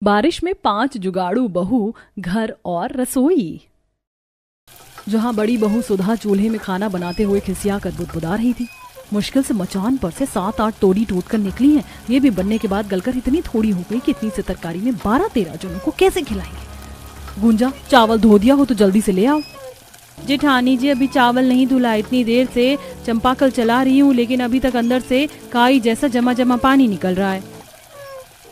बारिश में 5 जुगाड़ू बहू, घर और रसोई। जहां बड़ी बहू सुधा चूल्हे में खाना बनाते हुए खिसिया कर बुदबुदा रही थी। मुश्किल से मचान पर से 7-8 तोड़ी टूट कर निकली हैं। ये भी बनने के बाद गलकर इतनी थोड़ी हो गई कि इतनी से तरकारी में 12-13 जनों को कैसे खिलाएंगे। गुंजा, चावल धो दिया हो तो जल्दी से ले आओ। जेठानी जी, अभी चावल नहीं धुला, इतनी देर से चंपाकल चला रही हूँ, लेकिन अभी तक अंदर से काई जैसा जमा जमा पानी निकल रहा है।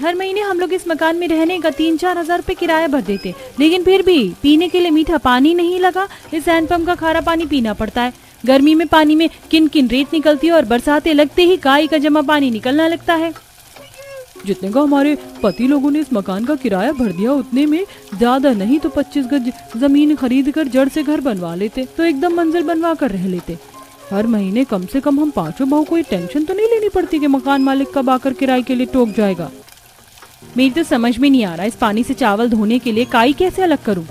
हर महीने हम लोग इस मकान में रहने का 3-4 हजार रुपए किराया भर देते, लेकिन फिर भी पीने के लिए मीठा पानी नहीं लगा। इस हैंडपंप का खारा पानी पीना पड़ता है। गर्मी में पानी में किन किन रेत निकलती है और बरसाते लगते ही काई का जमा पानी निकलना लगता है। जितने का हमारे पति लोगों ने इस मकान का किराया भर दिया, उतने में ज्यादा नहीं तो 25 गज जमीन खरीद कर जड़ से घर बनवा लेते, तो एकदम मंजिल बनवा कर रह लेते। हर महीने कम से कम हम 5 बहू को टेंशन तो नहीं लेनी पड़ती कि मकान मालिक कब आकर किराए के लिए टोक जाएगा। मेरी तो समझ में नहीं आ रहा, इस पानी से चावल धोने के लिए काई कैसे अलग करूं।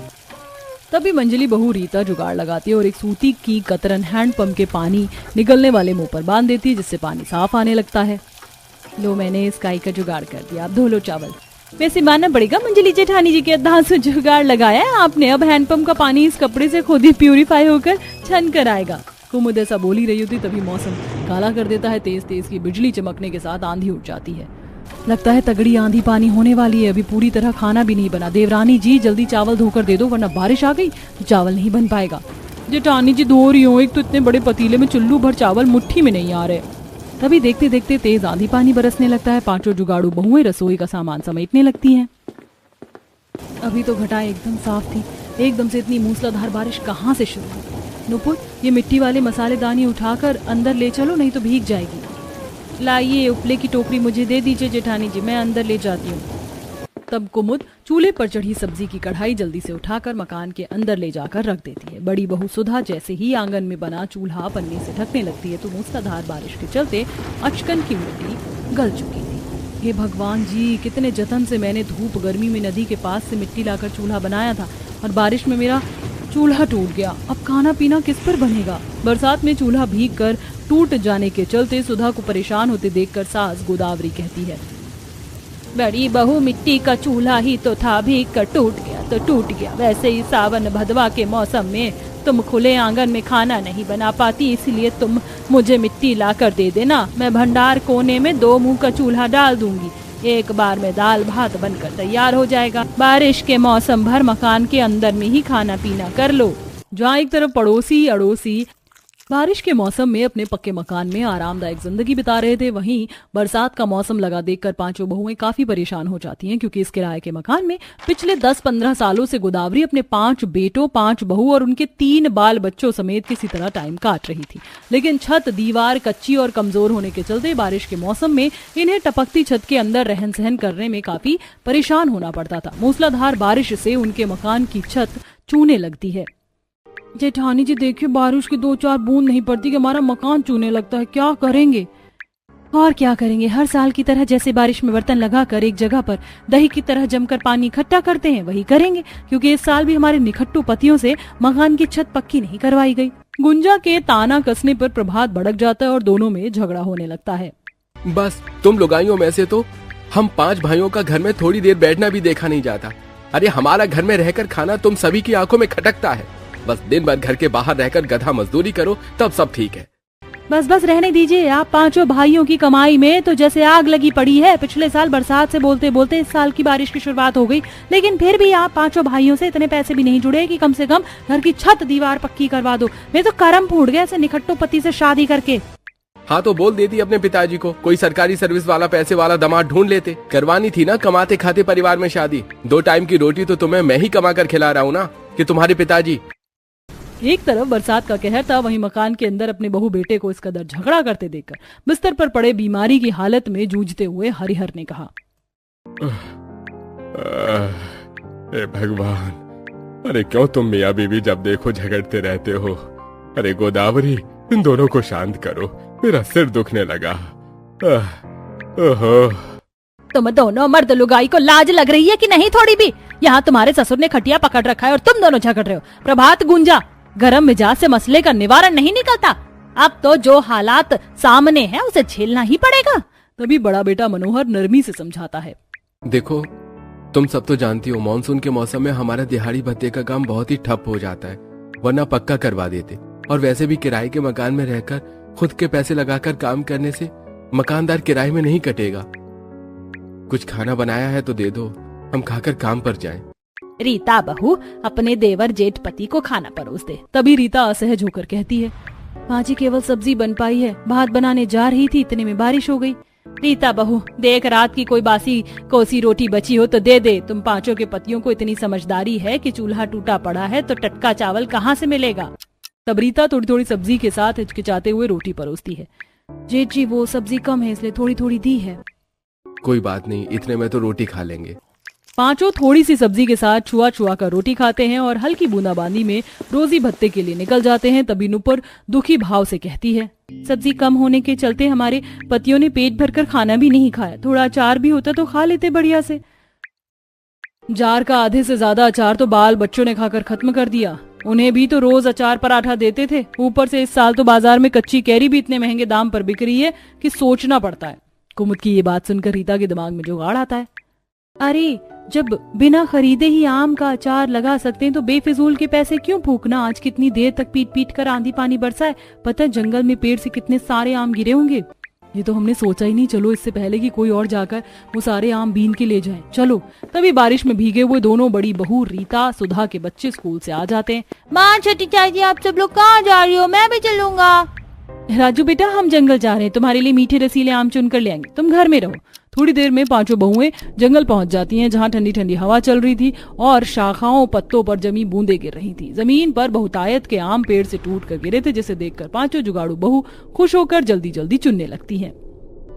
तभी मंजली बहू रीता जुगाड़ लगाती है और एक सूती की कतरन हैंडपंप के पानी निकलने वाले मुंह पर बांध देती है, जिससे पानी साफ आने लगता है। लो, मैंने इस काई का जुगाड़ कर दिया, अब धो लो चावल। वैसे मानना पड़ेगा मंजली जेठानी जी के अद्धांस जुगाड़ लगाया है आपने। अब हैंडपंप का पानी इस कपड़े से खुद ही प्यूरिफाई होकर छन कर आएगा। कुमुद ऐसा बोली रही होती तभी मौसम काला कर देता है। तेज तेज की बिजली चमकने के साथ आंधी उठ जाती है। लगता है तगड़ी आंधी पानी होने वाली है। अभी पूरी तरह खाना भी नहीं बना। देवरानी जी, जल्दी चावल धोकर दे दो, वरना बारिश आ गई तो चावल नहीं बन पाएगा। जेठानी जी, धो रही हूँ। एक तो इतने बड़े पतीले में चुल्लू भर चावल मुट्ठी में नहीं आ रहे। तभी देखते देखते तेज आंधी पानी बरसने लगता है। 5 जुगाड़ू बहुएं रसोई का सामान समेटने लगती हैं। अभी तो घटाएं एकदम साफ थी, एकदम से इतनी मूसलाधार बारिश कहाँ से शुरू हुई। नुपुर, ये मिट्टी वाले मसालेदानी उठाकर अंदर ले चलो, नहीं तो भीग जाएगी। लाइए, उपले की टोकरी मुझे दे दीजिए जेठानी जी, मैं अंदर ले जाती हूँ। तब कुमुद चूल्हे पर चढ़ी सब्जी की कढ़ाई जल्दी से उठाकर मकान के अंदर ले जाकर रख देती है। बड़ी बहू सुधा जैसे ही आंगन में बना चूल्हा पन्नी से ढकने लगती है तो मूसलाधार बारिश के चलते अचकन की मिट्टी गल चुकी थी। हे भगवान जी, कितने जतन से मैंने धूप गर्मी में नदी के पास से मिट्टी लाकर चूल्हा बनाया था और बारिश में मेरा चूल्हा टूट गया। अब खाना पीना किस पर बनेगा। बरसात में चूल्हा भीग कर टूट जाने के चलते सुधा को परेशान होते देखकर सास गोदावरी कहती है, बड़ी बहू, मिट्टी का चूल्हा ही तो था, भीग कर टूट गया तो टूट गया। वैसे ही सावन भदवा के मौसम में तुम खुले आंगन में खाना नहीं बना पाती, इसलिए तुम मुझे मिट्टी ला कर दे देना। मैं भंडार कोने में 2 मुंह का चूल्हा डाल दूंगी। एक बार में दाल भात बनकर तैयार हो जाएगा। बारिश के मौसम भर मकान के अंदर में ही खाना पीना कर लो। जहाँ एक तरफ पड़ोसी अड़ोसी बारिश के मौसम में अपने पक्के मकान में आरामदायक जिंदगी बिता रहे थे, वहीं बरसात का मौसम लगा देखकर 5 बहुएं काफी परेशान हो जाती हैं, क्योंकि इस किराए के मकान में पिछले 10-15 सालों से गोदावरी अपने 5 बेटों, 5 बहू और उनके 3 बाल बच्चों समेत किसी तरह टाइम काट रही थी। लेकिन छत दीवार कच्ची और कमजोर होने के चलते बारिश के मौसम में इन्हें टपकती छत के अंदर रहन सहन करने में काफी परेशान होना पड़ता था। मूसलाधार बारिश से उनके मकान की छत चूने लगती है। जेठानी जी, देखिए, बारिश की 2-4 बूंद नहीं पड़ती कि हमारा मकान चूने लगता है। क्या करेंगे? और क्या करेंगे, हर साल की तरह जैसे बारिश में बर्तन लगाकर एक जगह पर दही की तरह जमकर पानी इकट्ठा करते हैं, वही करेंगे, क्योंकि इस साल भी हमारे निखट्टू पतियों से मकान की छत पक्की नहीं करवाई गई। गुंजा के ताना कसने पर प्रभात भड़क जाता है और दोनों में झगड़ा होने लगता है। बस तुम लुगाइयों में से तो हम 5 भाइयों का घर में थोड़ी देर बैठना भी देखा नहीं जाता। अरे हमारा घर में रहकर खाना तुम सभी की आंखों में खटकता है। बस दिन भर घर के बाहर रहकर गधा मजदूरी करो, तब सब ठीक है। बस बस रहने दीजिए। आप 5 भाइयों की कमाई में तो जैसे आग लगी पड़ी है। पिछले साल बरसात से बोलते बोलते इस साल की बारिश की शुरुआत हो गई, लेकिन फिर भी आप 5 भाइयों से इतने पैसे भी नहीं जुड़े कि कम से कम घर की छत दीवार पक्की करवा दो। मैं तो करम फूट गया ऐसे निखट्टू पति से शादी करके। हाँ तो बोल देती अपने पिताजी को, कोई सरकारी सर्विस वाला पैसे वाला दामाद ढूंढ लेते। करवानी थी ना कमाते खाते परिवार में शादी। 2 टाइम की रोटी तो तुम्हें मैं ही कमा कर खिला रहा हूँ ना, कि तुम्हारे पिताजी। एक तरफ बरसात का कहर था, वहीं मकान के अंदर अपने बहू बेटे को इस कदर झगड़ा करते देखकर बिस्तर पर पड़े बीमारी की हालत में जूझते हुए हरिहर ने कहा, हे भगवान, अरे क्यों तुम मियाँ बीवी जब देखो झगड़ते रहते हो। अरे गोदावरी, इन दोनों को शांत करो, मेरा सिर दुखने लगा। ओहो, तुम दोनों मर्द लुगाई को लाज लग रही है कि नहीं थोड़ी भी? यहाँ तुम्हारे ससुर ने खटिया पकड़ रखा है और तुम दोनों झगड़ रहे हो। प्रभात, गुंजा, गरम मिजाज से मसले का निवारण नहीं निकलता। अब तो जो हालात सामने है उसे झेलना ही पड़ेगा। तभी बड़ा बेटा मनोहर नरमी से समझाता है, देखो तुम सब तो जानती हो मानसून के मौसम में हमारा दिहाड़ी भत्ते का काम बहुत ही ठप हो जाता है, वरना पक्का करवा देते। और वैसे भी किराए के मकान में रहकर खुद के पैसे लगाकर काम करने से मकानदार किराए में नहीं कटेगा। कुछ खाना बनाया है तो दे दो, हम खाकर काम पर जाएं। रीता बहू अपने देवर जेठ पति को खाना परोस दे। तभी रीता असहज होकर कहती है, माँ जी केवल सब्जी बन पाई है, भात बनाने जा रही थी, इतने में बारिश हो गई। रीता बहू देख, रात की कोई बासी कोसी रोटी बची हो तो दे दे। तुम पांचों के पतियों को इतनी समझदारी है कि चूल्हा टूटा पड़ा है तो टटका चावल कहाँ से मिलेगा। तब रीता थोड़ी थोड़ी सब्जी के साथ हिचकिचाते हुए रोटी परोसती है। जेठ जी वो सब्जी कम है इसलिए थोड़ी थोड़ी दी है। कोई बात नहीं, इतने में तो रोटी खा लेंगे। पांचों थोड़ी सी सब्जी के साथ छुआ छुआ कर रोटी खाते हैं और हल्की बूंदाबांदी में रोजी भत्ते के लिए निकल जाते हैं। तभी नुपुर दुखी भाव से कहती है, सब्जी कम होने के चलते हमारे पतियों ने पेट भरकर खाना भी नहीं खाया, थोड़ा अचार भी होता तो खा लेते बढ़िया से। जार का आधे से ज्यादा अचार तो बाल बच्चों ने खाकर खत्म कर दिया। उन्हें भी तो रोज अचार पराठा देते थे, ऊपर से इस साल तो बाजार में कच्ची कैरी भी इतने महंगे दाम पर बिक रही है कि सोचना पड़ता है। कुमुद की ये बात सुनकर रीता के दिमाग में जुगाड़ आता है। अरे जब बिना खरीदे ही आम का अचार लगा सकते हैं तो बेफिजूल के पैसे क्यों फूकना। आज कितनी देर तक पीट पीट कर आंधी पानी बरसा है, पता है जंगल में पेड़ से कितने सारे आम गिरे होंगे। ये तो हमने सोचा ही नहीं। चलो इससे पहले कि कोई और जाकर वो सारे आम बीन के ले जाए, चलो। तभी बारिश में भीगे हुए दोनों बड़ी बहू रीता सुधा के बच्चे स्कूल से आ जाते हैं। माँ छोटी चाची आप सब लोग कहाँ जा रही हो, मैं भी चलूंगा। राजू बेटा हम जंगल जा रहे हैं, तुम्हारे लिए मीठे रसीले आम चुन कर ले आएंगे, तुम घर में रहो। थोड़ी देर में पांचों बहुएं जंगल पहुंच जाती हैं, जहां ठंडी ठंडी हवा चल रही थी और शाखाओं पत्तों पर जमी बूंदे गिर रही थी। जमीन पर बहुतायत के आम पेड़ से टूट कर गिरे थे, जिसे देखकर पांचों जुगाड़ू बहू खुश होकर जल्दी जल्दी चुनने लगती हैं।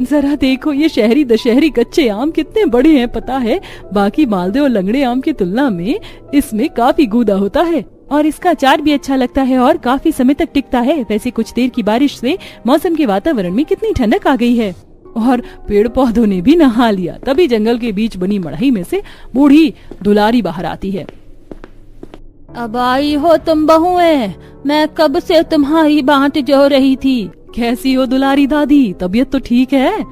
जरा देखो ये शहरी दशहरी कच्चे आम कितने बड़े हैं, पता है बाकी मालदे और लंगड़े आम की तुलना में इसमें काफी गूदा होता है और इसका अचार भी अच्छा लगता है और काफी समय तक टिकता है। वैसे कुछ देर की बारिश से मौसम के वातावरण में कितनी ठंडक आ गई है और पेड़ पौधों ने भी नहा लिया। तभी जंगल के बीच बनी मड़ई में से बूढ़ी दुलारी बाहर आती है। अब आई हो तुम बहुएं, मैं कब से तुम्हारी बाट जो रही थी। कैसी हो दुलारी दादी, तबीयत तो ठीक है?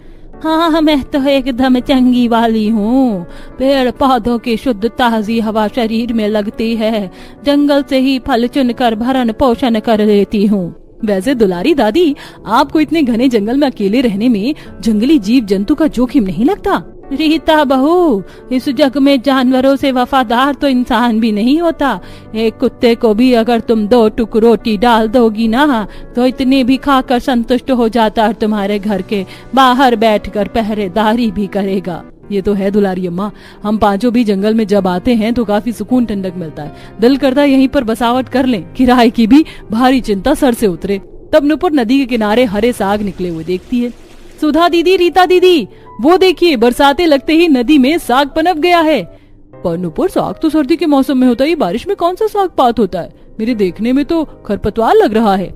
हाँ मैं तो एकदम चंगी वाली हूँ। पेड़ पौधों की शुद्ध ताजी हवा शरीर में लगती है, जंगल से ही फल चुनकर भरण पोषण कर लेती हूँ। वैसे दुलारी दादी आपको इतने घने जंगल में अकेले रहने में जंगली जीव जंतु का जोखिम नहीं लगता? रीता बहू इस जग में जानवरों से वफादार तो इंसान भी नहीं होता। एक कुत्ते को भी अगर तुम 2 टुक रोटी डाल दोगी ना तो इतनी भी खाकर संतुष्ट हो जाता है, तुम्हारे घर के बाहर बैठकर पहरेदारी भी करेगा। ये तो है दुलारी अम्मा, हम पांचों भी जंगल में जब आते हैं तो काफी सुकून ठंडक मिलता है। दिल करता है यहीं पर बसावट कर लें, किराए की भी भारी चिंता सर से उतरे। तब नुपुर नदी के किनारे हरे साग निकले हुए देखती है। सुधा दीदी, रीता दीदी, वो देखिए बरसाते लगते ही नदी में साग पनप गया है। पर नुपुर साग तो सर्दी के मौसम में होता है, बारिश में कौन सा साग पात होता है? मेरे देखने में तो खरपतवार लग रहा है।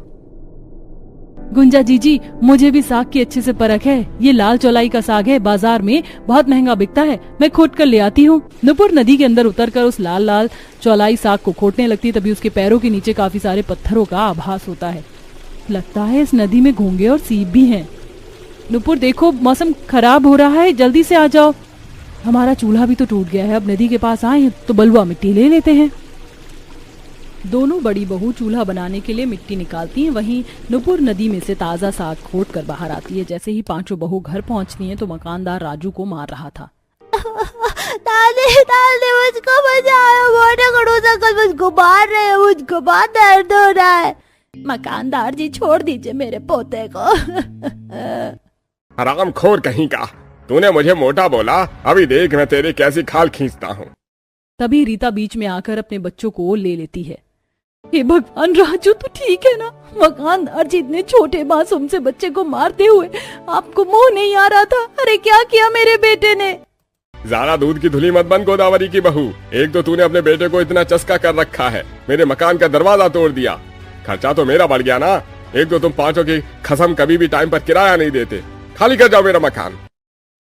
गुंजा जीजी मुझे भी साग की अच्छे से परख है। ये लाल चौलाई का साग है, बाजार में बहुत महंगा बिकता है, मैं खोट कर ले आती हूँ। नुपुर नदी के अंदर उतरकर उस लाल लाल चौलाई साग को खोटने लगती है। तभी उसके पैरों के नीचे काफी सारे पत्थरों का आभास होता है। लगता है इस नदी में घोंगे और सीप भी हैं। नुपुर देखो मौसम खराब हो रहा है, जल्दी से आ जाओ। हमारा चूल्हा भी तो टूट गया है, अब नदी के पास आए तो बलुआ मिट्टी ले लेते हैं। दोनों बड़ी बहू चूल्हा बनाने के लिए मिट्टी निकालती हैं। वहीं नुपुर नदी में से ताजा साग खोद कर बाहर आती है। जैसे ही पांचों बहू घर पहुंचती हैं तो मकानदार राजू को मार रहा था। दादी मुझको बचाओ, मोटे खड़ूस अंकल मुझको मार रहे हैं, मुझको बहुत दर्द हो रहा है। मकानदार जी छोड़ दीजिए मेरे पोते को। हरामखोर कहीं का, तूने मुझे मोटा बोला, अभी देख मैं तेरे कैसी खाल खींचता हूँ। तभी रीता बीच में आकर अपने बच्चों को ले लेती है। हे भगवान, राजू तो ठीक है ना? मकानदार जी इतने छोटे मासूम से बच्चे को मारते हुए आपको मोह नहीं आ रहा था? अरे क्या किया मेरे बेटे ने? ज्यादा दूध की धुली मत बन गोदावरी की बहू। एक तो तूने अपने बेटे को इतना चस्का कर रखा है, मेरे मकान का दरवाजा तोड़ दिया। खर्चा तो मेरा बढ़ गया ना। एक तो तुम पांचों की कसम कभी भी टाइम पर किराया नहीं देते। खाली कर जाओ मेरा मकान।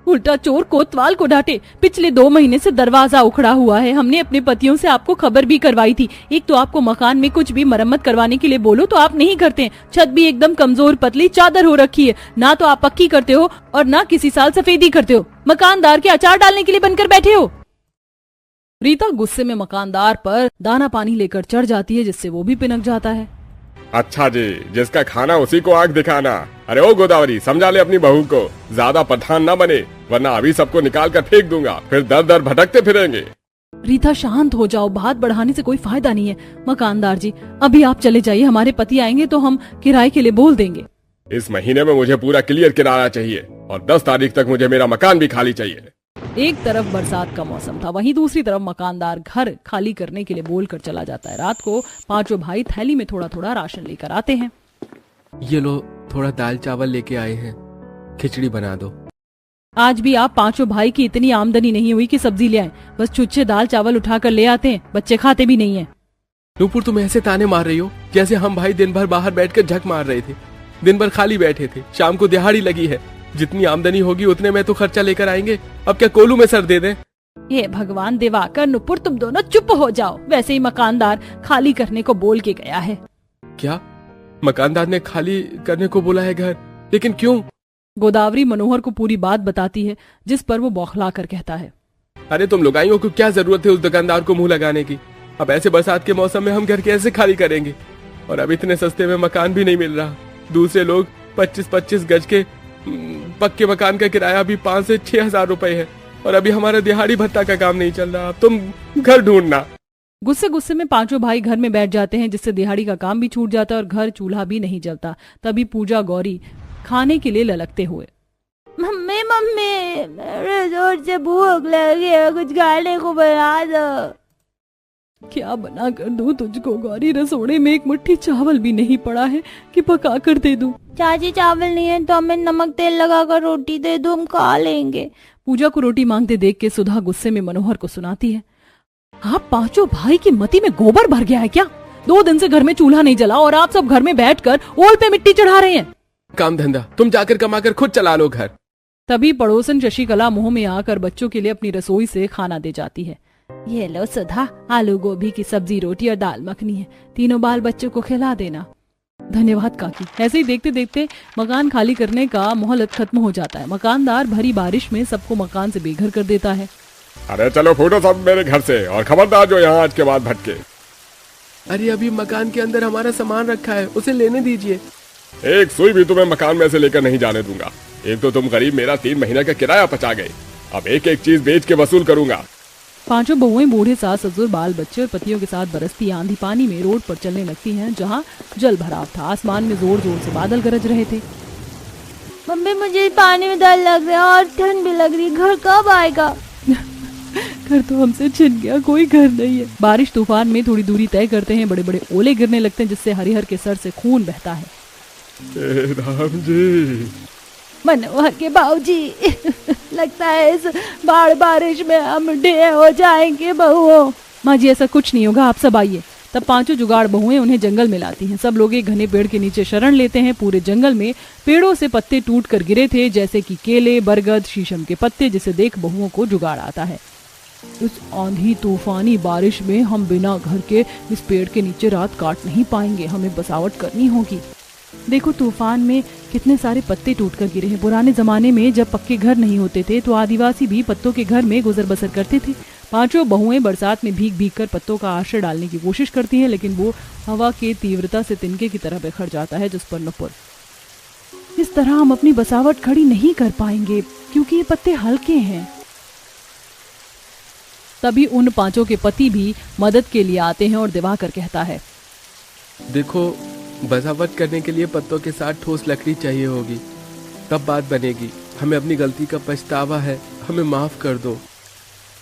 उल्टा चोर कोतवाल को डांटे। पिछले 2 महीने से दरवाजा उखड़ा हुआ है, हमने अपने पतियों से आपको खबर भी करवाई थी। एक तो आपको मकान में कुछ भी मरम्मत करवाने के लिए बोलो तो आप नहीं करते। छत भी एकदम कमजोर पतली चादर हो रखी है, ना तो आप पक्की करते हो और ना किसी साल सफेदी करते हो। मकानदार के अचार डालने के लिए बनकर बैठे हो। रीता गुस्से में मकानदार पर दाना पानी लेकर चढ़ जाती है, जिससे वो भी पिनक जाता है। अच्छा जी, जिसका खाना उसी को आंख दिखाना। अरे ओ गोदावरी, समझा ले अपनी बहू को, ज्यादा प्रधान ना बने, वरना अभी सबको निकाल कर फेंक दूंगा, फिर दर दर भटकते फिरेंगे। रीता शांत हो जाओ, बात बढ़ाने से कोई फायदा नहीं है। मकानदार जी, अभी आप चले जाइए, हमारे पति आएंगे तो हम किराए के लिए बोल देंगे। इस महीने में मुझे पूरा क्लियर किराया चाहिए और 10 तारीख तक मुझे मेरा मकान भी खाली चाहिए। एक तरफ बरसात का मौसम था, वहीं दूसरी तरफ मकानदार घर खाली करने के लिए बोलकर चला जाता है। रात को पांचों भाई थैली में थोड़ा थोड़ा राशन लेकर आते हैं। ये लो, थोड़ा दाल चावल लेके आए हैं, खिचड़ी बना दो। आज भी आप पांचों भाई की इतनी आमदनी नहीं हुई कि सब्जी ले आए, बस छुच्छे दाल चावल उठा कर ले आते हैं, बच्चे खाते भी नहीं है। नूपुर, तुम ऐसे ताने मार रही हो जैसे हम भाई दिन भर बाहर बैठकर झक मार रहे थे, दिन भर खाली बैठे थे, शाम को दिहाड़ी लगी है, जितनी आमदनी होगी उतने में तो खर्चा लेकर आएंगे, अब क्या कोलू में सर दे दें? हे भगवान, दिवाकर नुपुर, तुम दोनों चुप हो जाओ। वैसे ही मकानदार खाली करने को बोल के गया है। क्या मकानदार ने खाली करने को बोला है घर? लेकिन क्यों? गोदावरी मनोहर को पूरी बात बताती है, जिस पर वो बौखला कर कहता है, अरे तुम लुगाइयों को क्या जरूरत है उस दुकानदार को मुंह लगाने की? अब ऐसे बरसात के मौसम में हम घर कैसे खाली करेंगे? और अब इतने सस्ते में मकान भी नहीं मिल रहा। दूसरे लोग 25-25 गज के पक्के मकान का किराया भी 5 से 6 हजार रुपए है, और अभी हमारा दिहाड़ी भत्ता का काम नहीं चल रहा। अब तुम घर ढूंढना। गुस्से गुस्से में पांचों भाई घर में बैठ जाते हैं, जिससे दिहाड़ी का काम भी छूट जाता है और घर चूल्हा भी नहीं जलता। तभी पूजा गौरी खाने के लिए ललकते हुए, मम्मी मम्मी, मेरे जोर से भूख लगी है, कुछ खाने को बना दो। क्या बना कर दूं तुझको गौरी? रसोड़े में एक मुट्ठी चावल भी नहीं पड़ा है कि पका कर दे दूं। चाची, चावल नहीं है तो हमें नमक तेल लगाकर रोटी दे दो, हम खा लेंगे। पूजा को रोटी मांगते देख के सुधा गुस्से में मनोहर को सुनाती है, आप पांचों भाई की मती में गोबर भर गया है क्या? 2 दिन से घर में चूल्हा नहीं जला और आप सब घर में बैठकर ओल पे मिट्टी चढ़ा रहे हैं। काम धंधा तुम जाकर कमाकर खुद चला लो घर। तभी पड़ोसन शशिकला मुंह में आकर बच्चों के लिए अपनी रसोई से खाना दे जाती है। ये लो सुधा, आलू गोभी की सब्जी, रोटी और दाल मखनी है, तीनों बाल बच्चों को खिला देना। धन्यवाद काकी। ऐसे ही देखते देखते मकान खाली करने का मोहलत खत्म हो जाता है। मकानदार भरी बारिश में सबको मकान से बेघर कर देता है। अरे चलो फूटो सब मेरे घर से, और खबरदार जो यहाँ आज के बाद भटके। अरे अभी मकान के अंदर हमारा सामान रखा है, उसे लेने दीजिए। एक सुई भी तुम्हें मकान में से लेकर नहीं जाने दूंगा। एक तो तुम गरीब मेरा 3 महीने का किराया पचा गए, अब एक एक चीज बेच के वसूल करूंगा। पांचों बहुएं, बूढ़े सास ससुर, बाल बच्चे और पतियों के साथ बरसती आंधी पानी में रोड पर चलने लगती हैं, जहां जल भराव था। आसमान में जोर जोर से बादल गरज रहे थे। मम्मी, मुझे पानी में डर लग रहा है और ठंड भी लग रही है, घर कब आएगा? घर तो हमसे छिन गया, कोई घर नहीं है। बारिश तूफान में थोड़ी दूरी तय करते हैं, बड़े बड़े ओले गिरने लगते हैं, जिससे हरिहर के सर से खून बहता है। राम जी, मनोहर के बाबूजी, लगता है इस बारिश में हम ढेर हो जाएंगे बहुओं। माँ जी, ऐसा कुछ नहीं होगा, आप सब आइए। तब पांचों जुगाड़ बहुएं उन्हें जंगल में लाती हैं। सब लोग एक घने पेड़ के नीचे शरण लेते हैं। पूरे जंगल में पेड़ों से पत्ते टूट कर गिरे थे, जैसे कि केले, बरगद, शीशम के पत्ते, जिसे देख बहुओं को जुगाड़ आता है। इस आंधी तूफानी बारिश में हम बिना घर के इस पेड़ के नीचे रात काट नहीं पाएंगे, हमें बसावट करनी होगी। देखो, तूफान में कितने सारे पत्ते टूटकर गिरे हैं। पुराने जमाने में जब पक्के घर नहीं होते थे तो आदिवासी भी पत्तों के घर में गुजर बसर करते थे। पांचों बहुएं बरसात में भीग भीग कर पत्तों का आश्रय डालने की कोशिश करती हैं, लेकिन वो हवा के तीव्रता से तिनके की तरह बिखर जाता है, जिस पर नुपुर, इस तरह हम अपनी बसावट खड़ी नहीं कर पाएंगे क्योंकि ये पत्ते हल्के हैं। तभी उन पांचों के पति भी मदद के लिए आते हैं और दिवाकर कहता है, देखो, बसावट करने के लिए पत्तों के साथ ठोस लकड़ी चाहिए होगी, तब बात बनेगी। हमें अपनी गलती का पछतावा है, हमें माफ कर दो।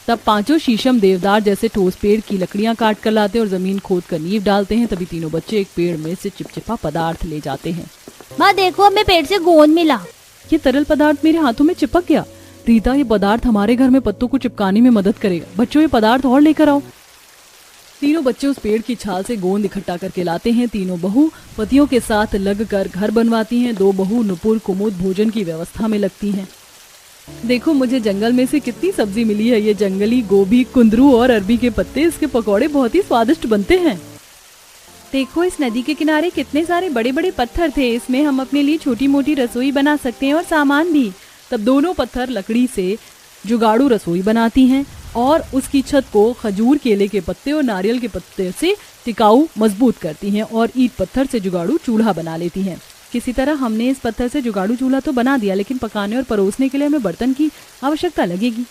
तब पांचों शीशम, देवदार जैसे ठोस पेड़ की लकड़ियां काट कर लाते और जमीन खोद कर नींव डालते हैं। तभी तीनों बच्चे एक पेड़ में से चिपचिपा पदार्थ ले जाते हैं। माँ देखो, हमें पेड़ से गोंद मिला। ये तरल पदार्थ मेरे हाथों में चिपक गया। रीता, ये पदार्थ हमारे घर में पत्तों को चिपकाने में मदद करेगा। बच्चों, ये पदार्थ और लेकर आओ। तीनों बच्चे उस पेड़ की छाल से गोंद इकट्ठा करके लाते हैं। तीनों बहू पतियों के साथ लगकर घर बनवाती हैं। 2 बहू नुपुर, कुमुद भोजन की व्यवस्था में लगती हैं। देखो, मुझे जंगल में से कितनी सब्जी मिली है। ये जंगली गोभी, कुंदरू और अरबी के पत्ते, इसके पकौड़े बहुत ही स्वादिष्ट बनते हैं। देखो, इस नदी के किनारे कितने सारे बड़े बड़े पत्थर थे, इसमें हम अपने लिए छोटी मोटी रसोई बना सकते हैं और सामान भी। तब दोनों पत्थर लकड़ी से जुगाड़ू रसोई बनाती हैं। और उसकी छत को खजूर, केले के पत्ते और नारियल के पत्ते से टिकाऊ मजबूत करती हैं और ईंट पत्थर से जुगाड़ू चूल्हा बना लेती हैं। किसी तरह हमने इस पत्थर से जुगाड़ू चूल्हा तो बना दिया, लेकिन पकाने और परोसने के लिए हमें बर्तन की आवश्यकता लगेगी।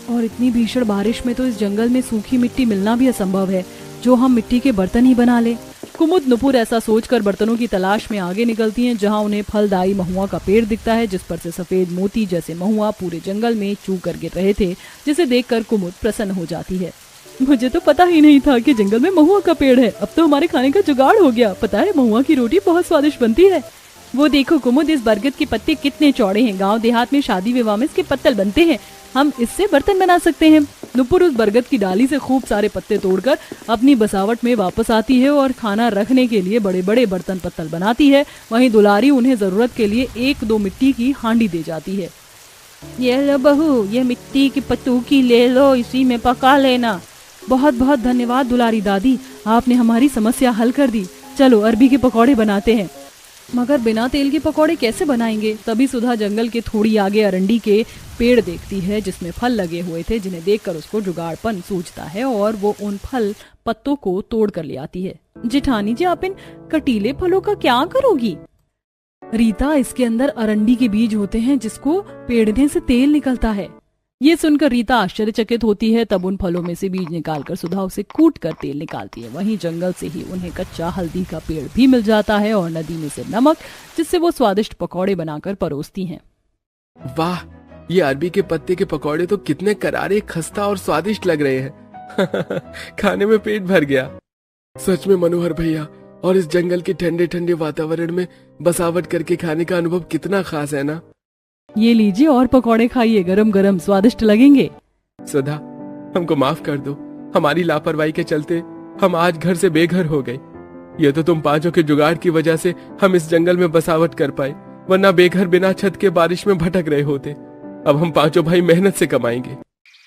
और इतनी भीषण बारिश में तो इस जंगल में सूखी मिट्टी मिलना भी असंभव है, जो हम मिट्टी के बर्तन ही बना ले। कुमुद नुपुर ऐसा सोचकर बर्तनों की तलाश में आगे निकलती हैं, जहां उन्हें फलदायी महुआ का पेड़ दिखता है, जिस पर से सफेद मोती जैसे महुआ पूरे जंगल में चू कर गिर रहे थे, जिसे देखकर कुमुद प्रसन्न हो जाती है। मुझे तो पता ही नहीं था कि जंगल में महुआ का पेड़ है। अब तो हमारे खाने का जुगाड़ हो गया। पता है, महुआ की रोटी बहुत स्वादिष्ट बनती है। वो देखो कुमुद, इस बरगद के पत्ते कितने चौड़े हैं। गांव देहात में शादी विवाह में इसके पत्तल बनते हैं। हम इससे बर्तन बना सकते हैं। नुपुर उस बरगद की डाली से खूब सारे पत्ते तोड़कर अपनी बसावट में वापस आती है और खाना रखने के लिए बड़े बड़े बर्तन पत्तल बनाती है। वहीं दुलारी उन्हें जरूरत के लिए 1-2 मिट्टी की हांडी दे जाती है। ये लो बहू, ये मिट्टी की पतूकी ले लो, इसी में पका लेना। बहुत बहुत धन्यवाद दुलारी दादी, आपने हमारी समस्या हल कर दी। चलो अरबी के पकौड़े बनाते हैं। मगर बिना तेल के पकौड़े कैसे बनाएंगे? तभी सुधा जंगल के थोड़ी आगे अरंडी के पेड़ देखती है, जिसमें फल लगे हुए थे, जिन्हें देखकर उसको जुगाड़पन सूझता है और वो उन फल पत्तों को तोड़ कर ले आती है। जेठानी जी, आप इन कटीले फलों का क्या करोगी? रीता, इसके अंदर अरंडी के बीज होते हैं, जिसको पेड़ने से तेल निकलता है। ये सुनकर रीता आश्चर्यचकित होती है। तब उन फलों में से बीज निकालकर सुधा उसे कूट कर तेल निकालती है। वहीं जंगल से ही उन्हें कच्चा हल्दी का पेड़ भी मिल जाता है और नदी में से नमक, जिससे वो स्वादिष्ट पकौड़े बनाकर परोसती हैं। वाह, ये अरबी के पत्ते के पकौड़े तो कितने करारे, खस्ता और स्वादिष्ट लग रहे हैं। खाने में पेट भर गया। सच में मनोहर भैया, और इस जंगल के ठंडे ठंडे वातावरण में बसावट करके खाने का अनुभव कितना खास है ना। ये लीजिए और पकौड़े खाइए, गरम गरम स्वादिष्ट लगेंगे। सुधा, हमको माफ कर दो। हमारी लापरवाही के चलते हम आज घर से बेघर हो गए। ये तो तुम पांचों के जुगाड़ की वजह से हम इस जंगल में बसावट कर पाए, वरना बेघर बिना छत के बारिश में भटक रहे होते। अब हम पांचों भाई मेहनत से कमाएंगे।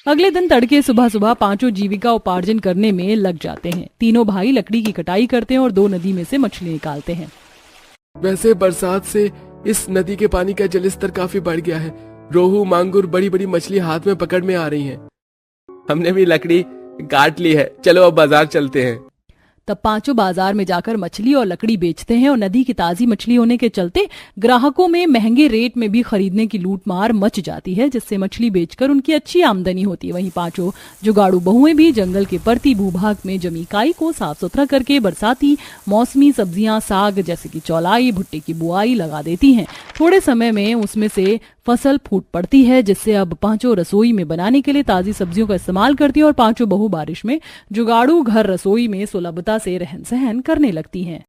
अगले दिन तड़के सुबह सुबह पांचों जीविका उपार्जन करने में लग जाते हैं। तीनों भाई लकड़ी की कटाई करते हैं और 2 नदी में से मछली निकालते हैं। वैसे बरसात से इस नदी के पानी का जलस्तर काफी बढ़ गया है। रोहू, मांगुर, बड़ी बड़ी मछली हाथ में पकड़ में आ रही हैं। हमने भी लकड़ी काट ली है, चलो अब बाजार चलते हैं। तब पांचों बाजार में जाकर मछली और लकड़ी बेचते हैं और नदी की ताजी मछली होने के चलते ग्राहकों में महंगे रेट में भी खरीदने की लूटमार मच जाती है, जिससे मछली बेचकर उनकी अच्छी आमदनी होती है। वहीं पांचों जुगाड़ू बहुएं भी जंगल के परती भूभाग में जमी काई को साफ सुथरा करके बरसाती मौसमी सब्जियां, साग जैसे कि चौलाई, भुट्टे की बुआई लगा देती हैं। थोड़े समय में उसमें से फसल फूट पड़ती है, जिससे अब पांचों रसोई में बनाने के लिए ताजी सब्जियों का इस्तेमाल करती हैं और पांचों बहू बारिश में जुगाड़ू घर रसोई में सुलभता से रहन सहन करने लगती हैं।